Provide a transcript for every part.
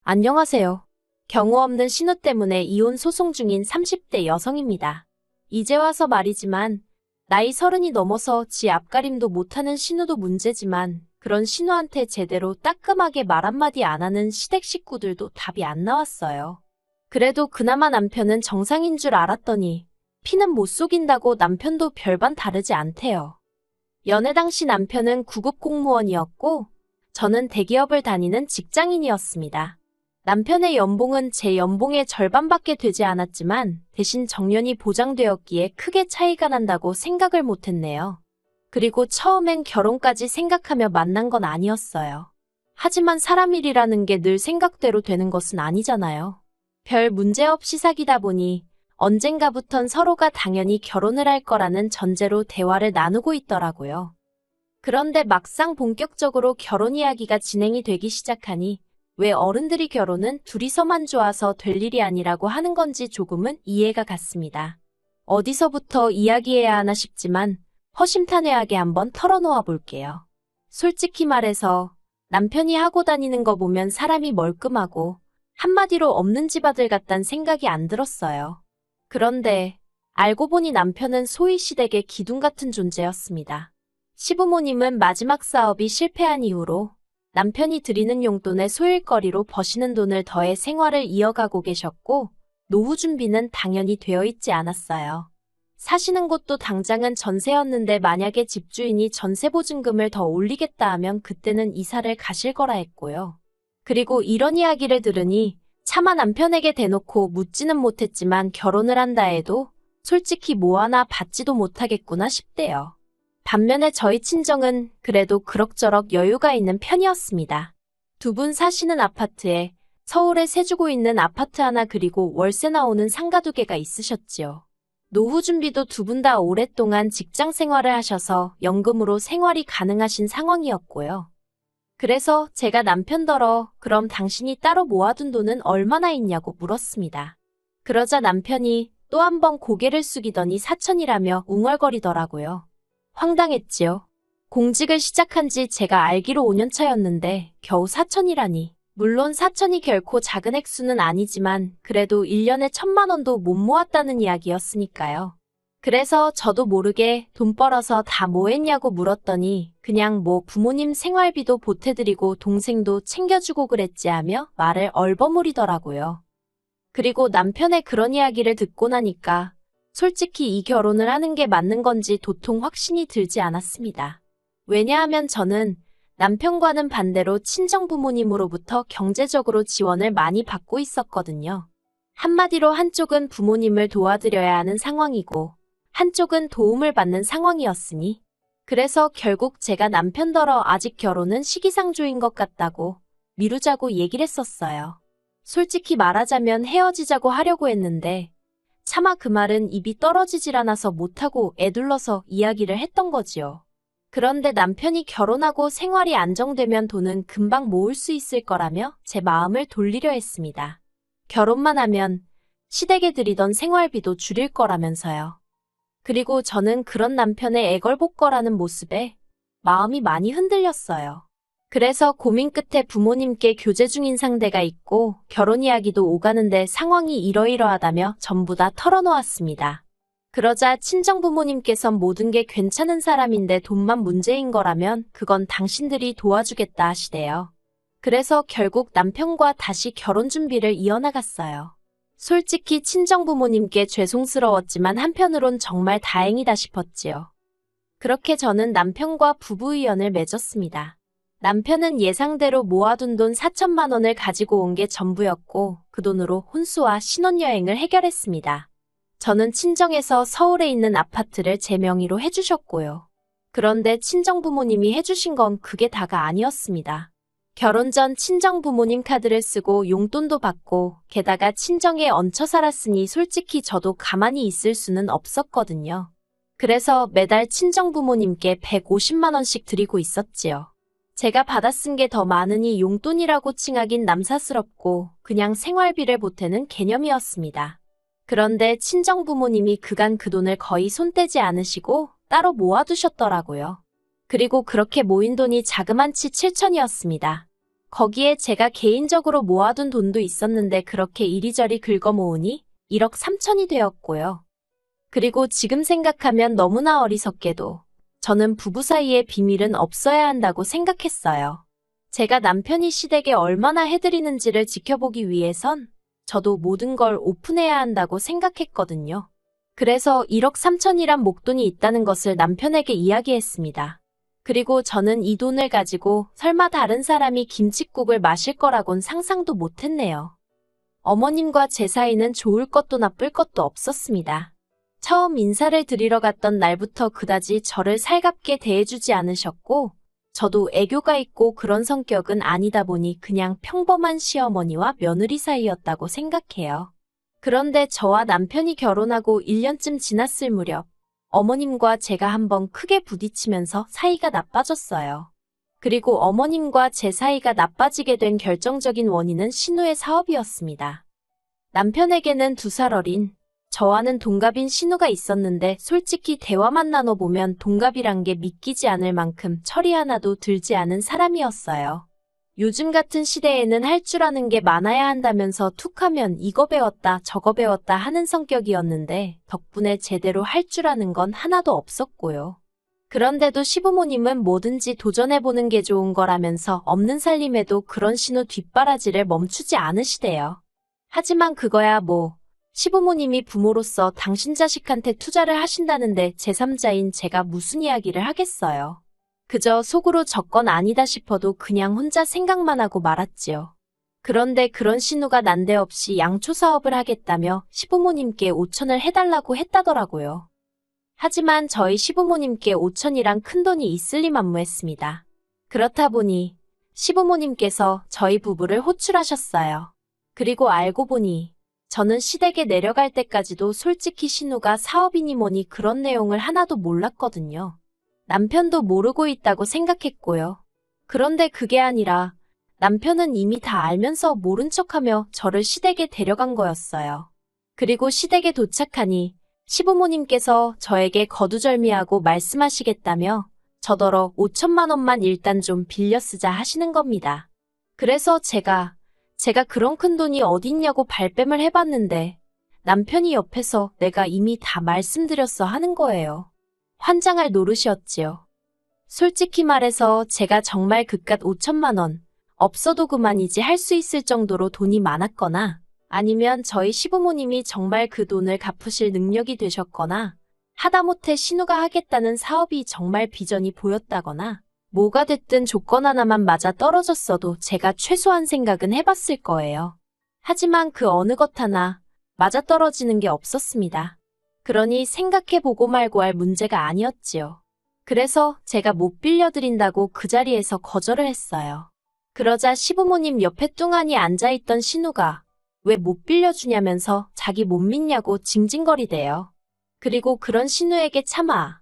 안녕하세요. 경우 없는 신우 때문에 이혼 소송 중인 30대 여성입니다. 이제 와서 말이지만 나이 30이 넘어서 지 앞가림도 못하는 신우도 문제지만 그런 신우한테 제대로 따끔하게 말 한마디 안 하는 시댁 식구들도 답이 안 나왔어요. 그래도 그나마 남편은 정상인 줄 알았더니 피는 못 속인다고 남편도 별반 다르지 않대요. 연애 당시 남편은 구급 공무원이었고 저는 대기업을 다니는 직장인이었습니다. 남편의 연봉은 제 연봉의 절반밖에 되지 않았지만 대신 정년이 보장되었기에 크게 차이가 난다고 생각을 못했네요. 그리고 처음엔 결혼까지 생각하며 만난 건 아니었어요. 하지만 사람 일이라는 게 늘 생각대로 되는 것은 아니잖아요. 별 문제 없이 사귀다 보니 언젠가부턴 서로가 당연히 결혼을 할 거라는 전제로 대화를 나누고 있더라고요. 그런데 막상 본격적으로 결혼 이야기가 진행이 되기 시작하니 왜 어른들이 결혼은 둘이서만 좋아서 될 일이 아니라고 하는 건지 조금은 이해가 갔습니다. 어디서부터 이야기해야 하나 싶지만 허심탄회하게 한번 털어놓아 볼게요. 솔직히 말해서 남편이 하고 다니는 거 보면 사람이 멀끔하고 한마디로 없는 집 아들 같단 생각이 안 들었어요. 그런데 알고 보니 남편은 소위 시댁의 기둥 같은 존재였습니다. 시부모님은 마지막 사업이 실패한 이후로 남편이 드리는 용돈에 소일거리로 버시는 돈을 더해 생활을 이어가고 계셨고 노후 준비는 당연히 되어 있지 않았어요. 사시는 곳도 당장은 전세였는데 만약에 집주인이 전세보증금을 더 올리겠다 하면 그때는 이사를 가실 거라 했고요. 그리고 이런 이야기를 들으니 차마 남편에게 대놓고 묻지는 못했지만 결혼을 한다 해도 솔직히 뭐 하나 받지도 못하겠구나 싶대요. 반면에 저희 친정은 그래도 그럭저럭 여유가 있는 편이었습니다. 두 분 사시는 아파트에 서울에 세주고 있는 아파트 하나 그리고 월세 나오는 상가 2개가 있으셨지요. 노후 준비도 두 분 다 오랫동안 직장 생활을 하셔서 연금으로 생활이 가능하신 상황이었고요. 그래서 제가 남편더러 그럼 당신이 따로 모아둔 돈은 얼마나 있냐고 물었습니다. 그러자 남편이 또 한 번 고개를 숙이더니 4천이라며 웅얼거리더라고요. 황당했지요. 공직을 시작한 지 제가 알기로 5년 차였는데 겨우 4천이라니. 물론 4천이 결코 작은 액수는 아니지만 그래도 1년에 1,000만 원도 못 모았다는 이야기였으니까요. 그래서 저도 모르게 돈 벌어서 다 뭐 했냐고 물었더니 그냥 뭐 부모님 생활비도 보태드리고 동생도 챙겨주고 그랬지 하며 말을 얼버무리더라고요. 그리고 남편의 그런 이야기를 듣고 나니까 솔직히 이 결혼을 하는 게 맞는 건지 도통 확신이 들지 않았습니다. 왜냐하면 저는 남편과는 반대로 친정부모님으로부터 경제적으로 지원을 많이 받고 있었거든요. 한마디로 한쪽은 부모님을 도와드려야 하는 상황이고 한쪽은 도움을 받는 상황이었으니 그래서 결국 제가 남편더러 아직 결혼은 시기상조인 것 같다고 미루자고 얘기를 했었어요. 솔직히 말하자면 헤어지자고 하려고 했는데 차마 그 말은 입이 떨어지질 않아서 못하고 애둘러서 이야기를 했던 거지요. 그런데 남편이 결혼하고 생활이 안정되면 돈은 금방 모을 수 있을 거라며 제 마음을 돌리려 했습니다. 결혼만 하면 시댁에 드리던 생활비도 줄일 거라면서요. 그리고 저는 그런 남편의 애걸복걸하는 모습에 마음이 많이 흔들렸어요. 그래서 고민 끝에 부모님께 교제 중인 상대가 있고 결혼 이야기도 오가는데 상황이 이러이러하다며 전부 다 털어놓았습니다. 그러자 친정부모님께선 모든 게 괜찮은 사람인데 돈만 문제인 거라면 그건 당신들이 도와주겠다 하시대요. 그래서 결국 남편과 다시 결혼 준비를 이어나갔어요. 솔직히 친정부모님께 죄송스러웠지만 한편으론 정말 다행이다 싶었지요. 그렇게 저는 남편과 부부의연을 맺었습니다. 남편은 예상대로 모아둔 돈 4천만 원을 가지고 온 게 전부였고 그 돈으로 혼수와 신혼여행을 해결했습니다. 저는 친정에서 서울에 있는 아파트를 제 명의로 해주셨고요. 그런데 친정부모님이 해주신 건 그게 다가 아니었습니다. 결혼 전 친정부모님 카드를 쓰고 용돈도 받고 게다가 친정에 얹혀 살았으니 솔직히 저도 가만히 있을 수는 없었거든요. 그래서 매달 친정부모님께 150만 원씩 드리고 있었지요. 제가 받아 쓴 게 더 많으니 용돈이라고 칭하긴 남사스럽고 그냥 생활비를 보태는 개념이었습니다. 그런데 친정부모님이 그간 그 돈을 거의 손 떼지 않으시고 따로 모아두셨더라고요. 그리고 그렇게 모인 돈이 자그만치 7천이었습니다. 거기에 제가 개인적으로 모아둔 돈도 있었는데 그렇게 이리저리 긁어 모으니 1억 3천이 되었고요. 그리고 지금 생각하면 너무나 어리석게도 저는 부부 사이에 비밀은 없어야 한다고 생각했어요. 제가 남편이 시댁에 얼마나 해드리는지를 지켜보기 위해선 저도 모든 걸 오픈해야 한다고 생각했거든요. 그래서 1억 3천이란 목돈이 있다는 것을 남편에게 이야기했습니다. 그리고 저는 이 돈을 가지고 설마 다른 사람이 김칫국을 마실 거라곤 상상도 못했네요. 어머님과 제 사이는 좋을 것도 나쁠 것도 없었습니다. 처음 인사를 드리러 갔던 날부터 그다지 저를 살갑게 대해주지 않으셨고 저도 애교가 있고 그런 성격은 아니다 보니 그냥 평범한 시어머니와 며느리 사이였다고 생각해요. 그런데 저와 남편이 결혼하고 1년쯤 지났을 무렵 어머님과 제가 한번 크게 부딪히면서 사이가 나빠졌어요. 그리고 어머님과 제 사이가 나빠지게 된 결정적인 원인은 신우의 사업이었습니다. 남편에게는 2살 어린 저와는 동갑인 신우가 있었는데 솔직히 대화만 나눠보면 동갑이란 게 믿기지 않을 만큼 철이 하나도 들지 않은 사람이었어요. 요즘 같은 시대에는 할 줄 아는 게 많아야 한다면서 툭하면 이거 배웠다 저거 배웠다 하는 성격이었는데 덕분에 제대로 할 줄 아는 건 하나도 없었고요. 그런데도 시부모님은 뭐든지 도전해보는 게 좋은 거라면서 없는 살림에도 그런 신우 뒷바라지를 멈추지 않으시대요. 하지만 그거야 뭐 시부모님이 부모로서 당신 자식한테 투자를 하신다는데 제3자인 제가 무슨 이야기를 하겠어요. 그저 속으로 저건 아니다 싶어도 그냥 혼자 생각만 하고 말았지요. 그런데 그런 신우가 난데없이 양초 사업을 하겠다며 시부모님께 5천을 해달라고 했다더라고요. 하지만 저희 시부모님께 5천이란 큰돈이 있을 리 만무했습니다. 그렇다 보니 시부모님께서 저희 부부를 호출하셨어요. 그리고 알고 보니 저는 시댁에 내려갈 때까지도 솔직히 신우가 사업이니 뭐니 그런 내용을 하나도 몰랐거든요. 남편도 모르고 있다고 생각했고요. 그런데 그게 아니라 남편은 이미 다 알면서 모른 척하며 저를 시댁에 데려간 거였어요. 그리고 시댁에 도착하니 시부모님께서 저에게 거두절미하고 말씀하시겠다며 저더러 5천만 원만 일단 좀 빌려 쓰자 하시는 겁니다. 그래서 제가 그런 큰 돈이 어딨냐고 발뺌을 해봤는데 남편이 옆에서 내가 이미 다 말씀드렸어 하는 거예요. 환장할 노릇이었지요. 솔직히 말해서 제가 정말 그깟 5천만 원, 없어도 그만이지 할 수 있을 정도로 돈이 많았거나 아니면 저희 시부모님이 정말 그 돈을 갚으실 능력이 되셨거나 하다못해 신우가 하겠다는 사업이 정말 비전이 보였다거나 뭐가 됐든 조건 하나만 맞아 떨어졌어도 제가 최소한 생각은 해봤을 거예요. 하지만 그 어느 것 하나 맞아 떨어지는 게 없었습니다. 그러니 생각해보고 말고 할 문제가 아니었지요. 그래서 제가 못 빌려드린다고 그 자리에서 거절을 했어요. 그러자 시부모님 옆에 뚱하니 앉아있던 신우가 왜 못 빌려주냐면서 자기 못 믿냐고 징징거리대요. 그리고 그런 신우에게 차마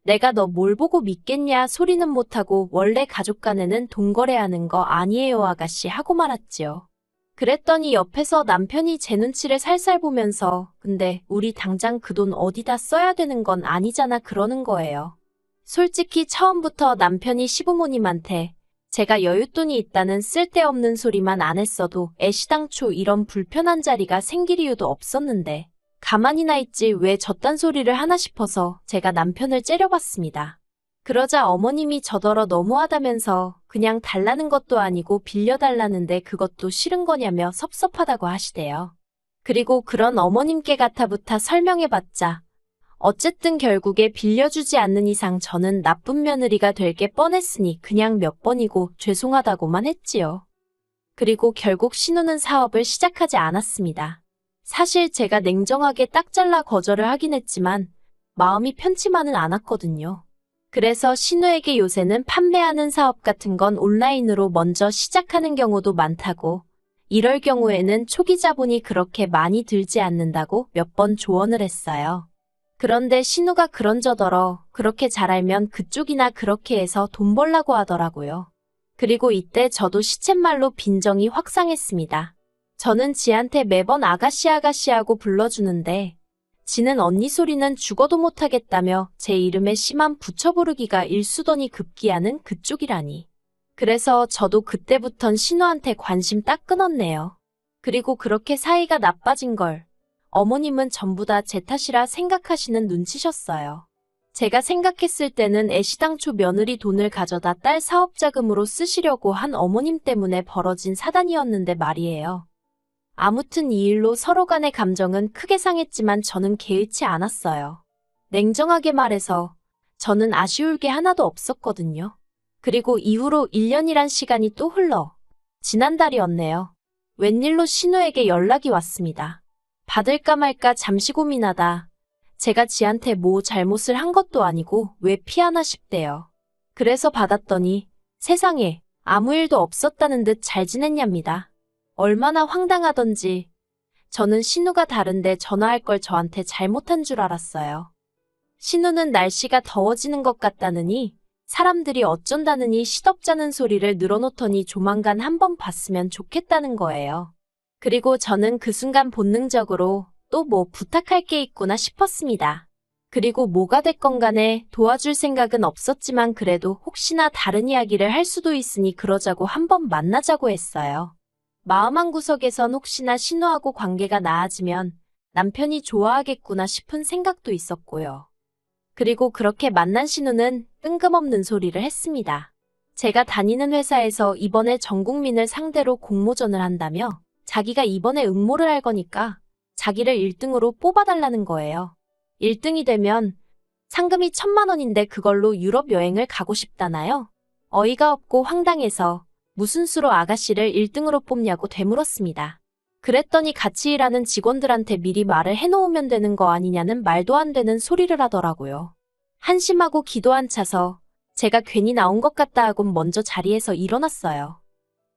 내가 너 뭘 보고 믿겠냐 소리는 못하고 원래 가족 간에는 돈 거래하는 거 아니에요 아가씨 하고 말았지요. 그랬더니 옆에서 남편이 제 눈치를 살살 보면서 근데 우리 당장 그 돈 어디다 써야 되는 건 아니잖아 그러는 거예요. 솔직히 처음부터 남편이 시부모님한테 제가 여윳돈이 있다는 쓸데없는 소리만 안 했어도 애시당초 이런 불편한 자리가 생길 이유도 없었는데 가만히나 있지 왜 저딴 소리를 하나 싶어서 제가 남편을 째려봤습니다. 그러자 어머님이 저더러 너무하다면서 그냥 달라는 것도 아니고 빌려달라는데 그것도 싫은 거냐며 섭섭하다고 하시대요. 그리고 그런 어머님께 가타부타 설명해봤자 어쨌든 결국에 빌려주지 않는 이상 저는 나쁜 며느리가 될 게 뻔했으니 그냥 몇 번이고 죄송하다고만 했지요. 그리고 결국 신우는 사업을 시작하지 않았습니다. 사실 제가 냉정하게 딱 잘라 거절을 하긴 했지만 마음이 편치만은 않았거든요. 그래서 신우에게 요새는 판매하는 사업 같은 건 온라인으로 먼저 시작하는 경우도 많다고 이럴 경우에는 초기 자본이 그렇게 많이 들지 않는다고 몇 번 조언을 했어요. 그런데 신우가 그런저더러 그렇게 잘 알면 그쪽이나 그렇게 해서 돈 벌라고 하더라고요. 그리고 이때 저도 시쳇말로 빈정이 확 상했습니다. 저는 지한테 매번 아가씨 아가씨하고 불러주는데 지는 언니 소리는 죽어도 못하겠다며 제 이름에 씨만 붙여 부르기가 일수더니 급기야는 그쪽이라니. 그래서 저도 그때부턴 신우한테 관심 딱 끊었네요. 그리고 그렇게 사이가 나빠진 걸 어머님은 전부 다 제 탓이라 생각하시는 눈치셨어요. 제가 생각했을 때는 애시당초 며느리 돈을 가져다 딸 사업자금으로 쓰시려고 한 어머님 때문에 벌어진 사단이었는데 말이에요. 아무튼 이 일로 서로 간의 감정은 크게 상했지만 저는 개의치 않았어요. 냉정하게 말해서 저는 아쉬울 게 하나도 없었거든요. 그리고 이후로 1년이란 시간이 또 흘러 지난달이었네요. 웬일로 신우에게 연락이 왔습니다. 받을까 말까 잠시 고민하다 제가 지한테 뭐 잘못을 한 것도 아니고 왜 피하나 싶대요. 그래서 받았더니 세상에 아무 일도 없었다는 듯 잘 지냈냐입니다. 얼마나 황당하던지 저는 신우가 다른데 전화할 걸 저한테 잘못한 줄 알았어요. 신우는 날씨가 더워지는 것 같다느니 사람들이 어쩐다느니 시덥잖은 소리를 늘어놓더니 조만간 한번 봤으면 좋겠다는 거예요. 그리고 저는 그 순간 본능적으로 또 뭐 부탁할 게 있구나 싶었습니다. 그리고 뭐가 됐건 간에 도와줄 생각은 없었지만 그래도 혹시나 다른 이야기를 할 수도 있으니 그러자고 한번 만나자고 했어요. 마음 한구석에선 혹시나 신우하고 관계가 나아지면 남편이 좋아하겠구나 싶은 생각도 있었고요. 그리고 그렇게 만난 신우는 뜬금없는 소리를 했습니다. 제가 다니는 회사에서 이번에 전 국민을 상대로 공모전을 한다며 자기가 이번에 응모를 할 거니까 자기를 1등으로 뽑아달라는 거예요. 1등이 되면 상금이 1,000만 원인데 그걸로 유럽 여행을 가고 싶다나요? 어이가 없고 황당해서 무슨 수로 아가씨를 1등으로 뽑냐고 되물었습니다. 그랬더니 같이 일하는 직원들한테 미리 말을 해놓으면 되는 거 아니냐는 말도 안 되는 소리를 하더라고요. 한심하고 기도 안 차서 제가 괜히 나온 것 같다 하고 먼저 자리에서 일어났어요.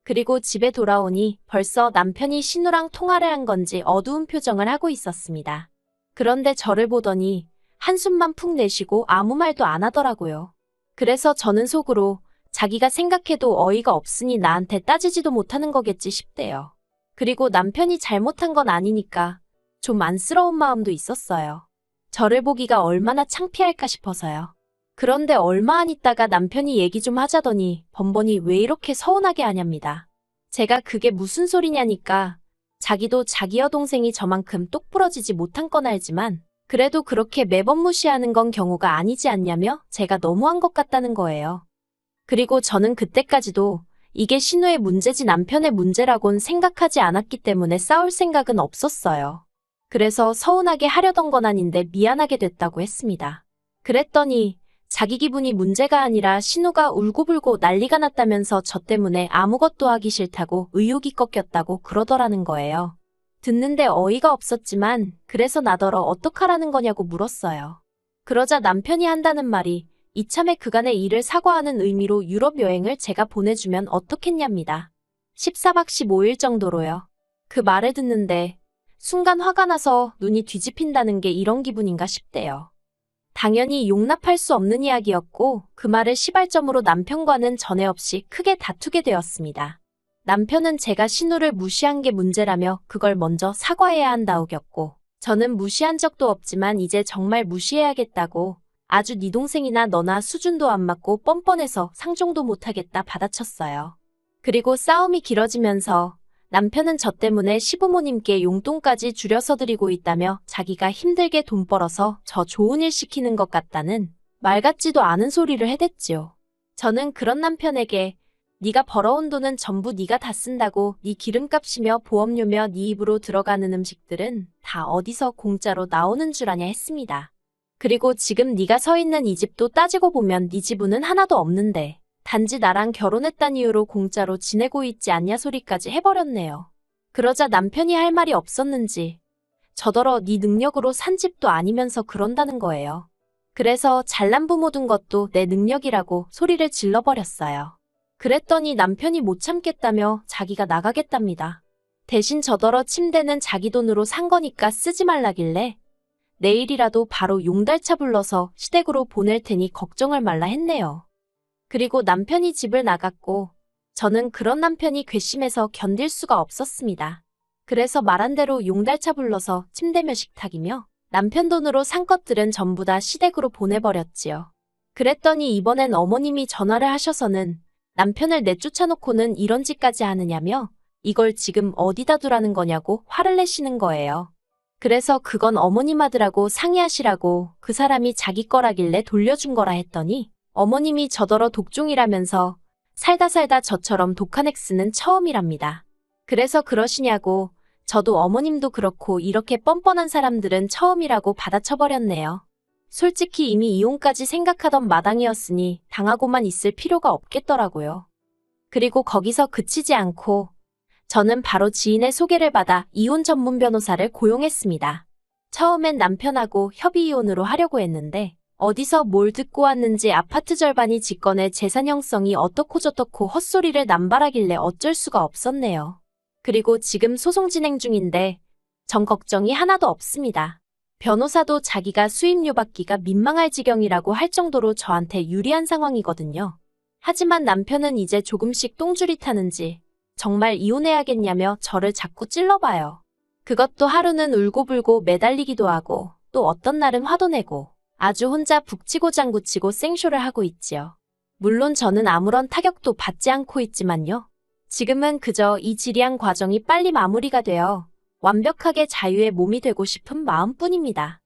그리고 집에 돌아오니 벌써 남편이 신우랑 통화를 한 건지 어두운 표정을 하고 있었습니다. 그런데 저를 보더니 한숨만 푹 내쉬고 아무 말도 안 하더라고요. 그래서 저는 속으로 자기가 생각해도 어이가 없으니 나한테 따지지도 못하는 거겠지 싶대요. 그리고 남편이 잘못한 건 아니니까 좀 안쓰러운 마음도 있었어요. 저를 보기가 얼마나 창피할까 싶어서요. 그런데 얼마 안 있다가 남편이 얘기 좀 하자더니 번번이 왜 이렇게 서운하게 하냐입니다. 제가 그게 무슨 소리냐니까 자기도 자기 여동생이 저만큼 똑부러지지 못한 건 알지만 그래도 그렇게 매번 무시하는 건 경우가 아니지 않냐며 제가 너무한 것 같다는 거예요. 그리고 저는 그때까지도 이게 신우의 문제지 남편의 문제라곤 생각하지 않았기 때문에 싸울 생각은 없었어요. 그래서 서운하게 하려던 건 아닌데 미안하게 됐다고 했습니다. 그랬더니 자기 기분이 문제가 아니라 신우가 울고불고 난리가 났다면서 저 때문에 아무것도 하기 싫다고 의욕이 꺾였다고 그러더라는 거예요. 듣는데 어이가 없었지만 그래서 나더러 어떡하라는 거냐고 물었어요. 그러자 남편이 한다는 말이 이참에 그간의 일을 사과하는 의미로 유럽 여행을 제가 보내주면 어떻겠냐입니다. 14박 15일 정도로요. 그 말을 듣는데 순간 화가 나서 눈이 뒤집힌다는 게 이런 기분인가 싶대요. 당연히 용납할 수 없는 이야기였고 그 말을 시발점으로 남편과는 전에 없이 크게 다투게 되었습니다. 남편은 제가 신우를 무시한 게 문제라며 그걸 먼저 사과해야 한다우겼고 저는 무시한 적도 없지만 이제 정말 무시해야겠다고 아주 네 동생이나 너나 수준도 안 맞고 뻔뻔해서 상종도 못하겠다 받아쳤어요. 그리고 싸움이 길어지면서 남편은 저 때문에 시부모님께 용돈까지 줄여서 드리고 있다며 자기가 힘들게 돈 벌어서 저 좋은 일 시키는 것 같다는 말 같지도 않은 소리를 해댔지요. 저는 그런 남편에게 네가 벌어온 돈은 전부 네가 다 쓴다고 네 기름값이며 보험료며 네 입으로 들어가는 음식들은 다 어디서 공짜로 나오는 줄 아냐 했습니다. 그리고 지금 네가 서 있는 이 집도 따지고 보면 네 지분은 하나도 없는데 단지 나랑 결혼했단 이유로 공짜로 지내고 있지 않냐 소리까지 해버렸네요. 그러자 남편이 할 말이 없었는지 저더러 네 능력으로 산 집도 아니면서 그런다는 거예요. 그래서 잘난 부모 둔 것도 내 능력이라고 소리를 질러버렸어요. 그랬더니 남편이 못 참겠다며 자기가 나가겠답니다. 대신 저더러 침대는 자기 돈으로 산 거니까 쓰지 말라길래 내일이라도 바로 용달차 불러서 시댁으로 보낼 테니 걱정을 말라 했네요. 그리고 남편이 집을 나갔고 저는 그런 남편이 괘씸해서 견딜 수가 없었습니다. 그래서 말한 대로 용달차 불러서 침대 몇 식탁이며 남편 돈으로 산 것들은 전부 다 시댁으로 보내버렸지요. 그랬더니 이번엔 어머님이 전화를 하셔서는 남편을 내쫓아놓고는 이런 짓까지 하느냐며 이걸 지금 어디다 두라는 거냐고 화를 내시는 거예요. 그래서 그건 어머님 하드라고 상의하시라고 그 사람이 자기 거라길래 돌려준 거라 했더니 어머님이 저더러 독종이라면서 살다 살다 저처럼 독한 엑스는 처음이랍니다. 그래서 그러시냐고 저도 어머님도 그렇고 이렇게 뻔뻔한 사람들은 처음이라고 받아쳐버렸네요. 솔직히 이미 이혼까지 생각하던 마당이었으니 당하고만 있을 필요가 없겠더라고요. 그리고 거기서 그치지 않고 저는 바로 지인의 소개를 받아 이혼 전문 변호사를 고용했습니다. 처음엔 남편하고 협의 이혼으로 하려고 했는데 어디서 뭘 듣고 왔는지 아파트 절반이 직권의 재산 형성이 어떻고 저떻고 헛소리를 남발하길래 어쩔 수가 없었네요. 그리고 지금 소송 진행 중인데 전 걱정이 하나도 없습니다. 변호사도 자기가 수임료 받기가 민망할 지경이라고 할 정도로 저한테 유리한 상황이거든요. 하지만 남편은 이제 조금씩 똥줄이 타는지 정말 이혼해야겠냐며 저를 자꾸 찔러봐요. 그것도 하루는 울고불고 매달리기도 하고 또 어떤 날은 화도 내고 아주 혼자 북치고 장구치고 생쇼를 하고 있지요. 물론 저는 아무런 타격도 받지 않고 있지만요. 지금은 그저 이 지리한 과정이 빨리 마무리가 되어 완벽하게 자유의 몸이 되고 싶은 마음뿐입니다.